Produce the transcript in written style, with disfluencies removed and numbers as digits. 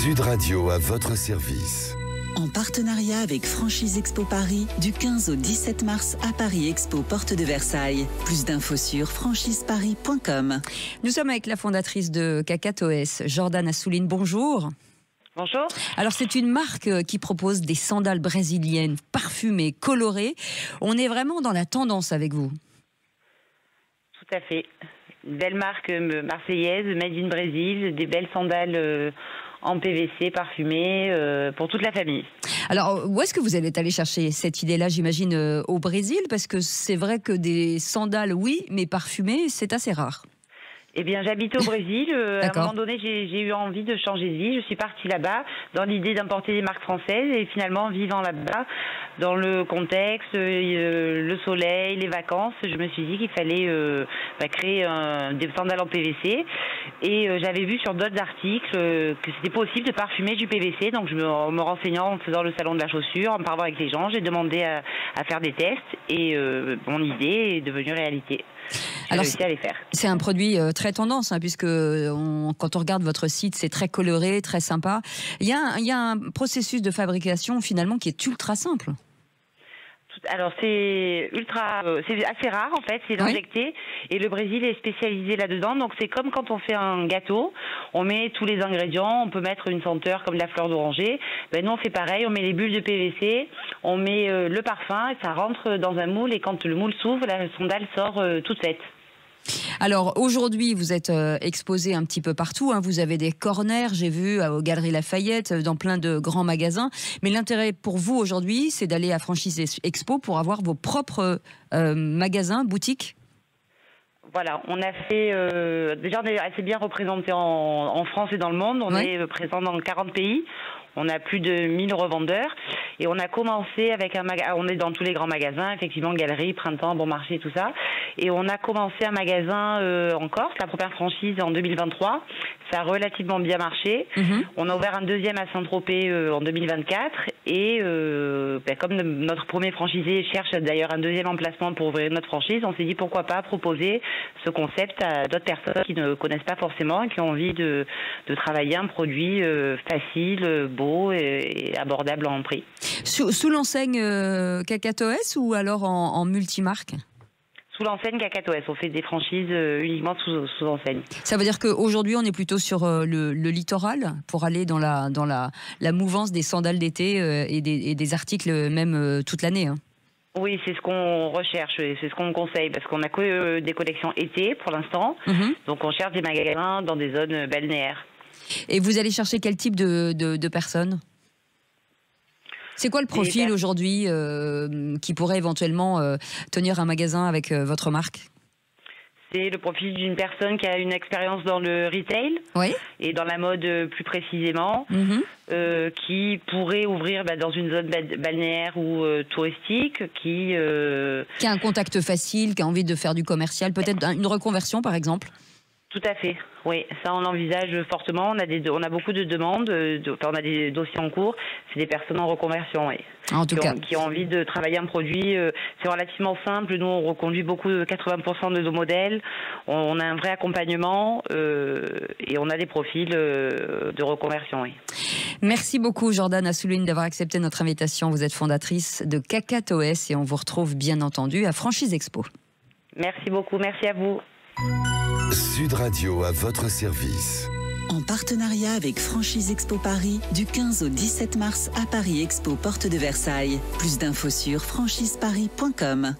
Sud Radio à votre service. En partenariat avec Franchise Expo Paris, du 15 au 17 mars à Paris Expo, porte de Versailles. Plus d'infos sur franchiseparis.com. Nous sommes avec la fondatrice de Cacatoès, Jordane Assouline. Bonjour. Bonjour. Alors c'est une marque qui propose des sandales brésiliennes parfumées, colorées. On est vraiment dans la tendance avec vous. Tout à fait. Une belle marque marseillaise, made in Brésil, des belles sandales en PVC parfumées pour toute la famille. Alors où est-ce que vous allez aller chercher cette idée-là, j'imagine, au Brésil? Parce que c'est vrai que des sandales, oui, mais parfumées, c'est assez rare. Eh bien, j'habite au Brésil. À un moment donné, j'ai eu envie de changer de vie. Je suis partie là-bas dans l'idée d'importer des marques françaises. Et finalement, vivant là-bas, dans le contexte, le soleil, les vacances, je me suis dit qu'il fallait créer des sandales en PVC. Et j'avais vu sur d'autres articles que c'était possible de parfumer du PVC. Donc, en me renseignant, en faisant le salon de la chaussure, en parlant avec les gens, j'ai demandé à faire des tests. Et mon idée est devenue réalité. Alors, c'est un produit très tendance, hein, puisque quand on regarde votre site, c'est très coloré, très sympa. Il y a un processus de fabrication finalement qui est ultra simple. Alors c'est assez rare en fait, c'est d'injecter et le Brésil est spécialisé là-dedans. Donc c'est comme quand on fait un gâteau, on met tous les ingrédients, on peut mettre une senteur comme la fleur d'oranger. Ben nous on fait pareil, on met les bulles de PVC, on met le parfum et ça rentre dans un moule et quand le moule s'ouvre, la sandale sort toute faite. Alors aujourd'hui, vous êtes exposé un petit peu partout, hein. Vous avez des corners, j'ai vu, aux Galeries Lafayette, dans plein de grands magasins. Mais l'intérêt pour vous aujourd'hui, c'est d'aller à Franchise Expo pour avoir vos propres magasins, boutiques. Voilà, on a fait... déjà, on est assez bien représenté en France et dans le monde. On est présent dans 40 pays. On a plus de 1000 revendeurs. Et on a commencé avec un magasin... On est dans tous les grands magasins, effectivement, Galeries, Printemps, Bon Marché, tout ça. Et on a commencé un magasin en Corse, la première franchise en 2023. Ça a relativement bien marché. On a ouvert un deuxième à Saint-Tropez en 2024. Et comme notre premier franchisé cherche d'ailleurs un deuxième emplacement pour ouvrir notre franchise, on s'est dit pourquoi pas proposer ce concept à d'autres personnes qui ne connaissent pas forcément et qui ont envie de travailler un produit facile, beau et abordable en prix. Sous l'enseigne Cacatoès ou alors en multimarque? Sous l'enseigne Cacatoès, on fait des franchises uniquement sous enseigne. Ça veut dire qu'aujourd'hui, on est plutôt sur le littoral pour aller dans la mouvance des sandales d'été et des articles même toute l'année, hein. Oui, c'est ce qu'on recherche, c'est ce qu'on conseille, parce qu'on n'a que des collections été pour l'instant, donc on cherche des magasins dans des zones balnéaires. Et vous allez chercher quel type de personnes ? C'est quoi le profil aujourd'hui qui pourrait éventuellement tenir un magasin avec votre marque ? C'est le profil d'une personne qui a une expérience dans le retail et dans la mode plus précisément, qui pourrait ouvrir dans une zone balnéaire ou touristique, qui a un contact facile, qui a envie de faire du commercial, peut-être une reconversion par exemple. Tout à fait, oui, ça on l'envisage fortement. On a beaucoup de demandes, on a des dossiers en cours. C'est des personnes en reconversion, oui. En tout cas, qui ont envie de travailler un produit. C'est relativement simple. Nous, on reconduit beaucoup, 80% de nos modèles. On a un vrai accompagnement et on a des profils de reconversion, oui. Merci beaucoup, Jordane Assouline, d'avoir accepté notre invitation. Vous êtes fondatrice de Cacatoès et on vous retrouve bien entendu à Franchise Expo. Merci beaucoup, merci à vous. Sud Radio à votre service. En partenariat avec Franchise Expo Paris, du 15 au 17 mars à Paris Expo, porte de Versailles. Plus d'infos sur franchiseparis.com.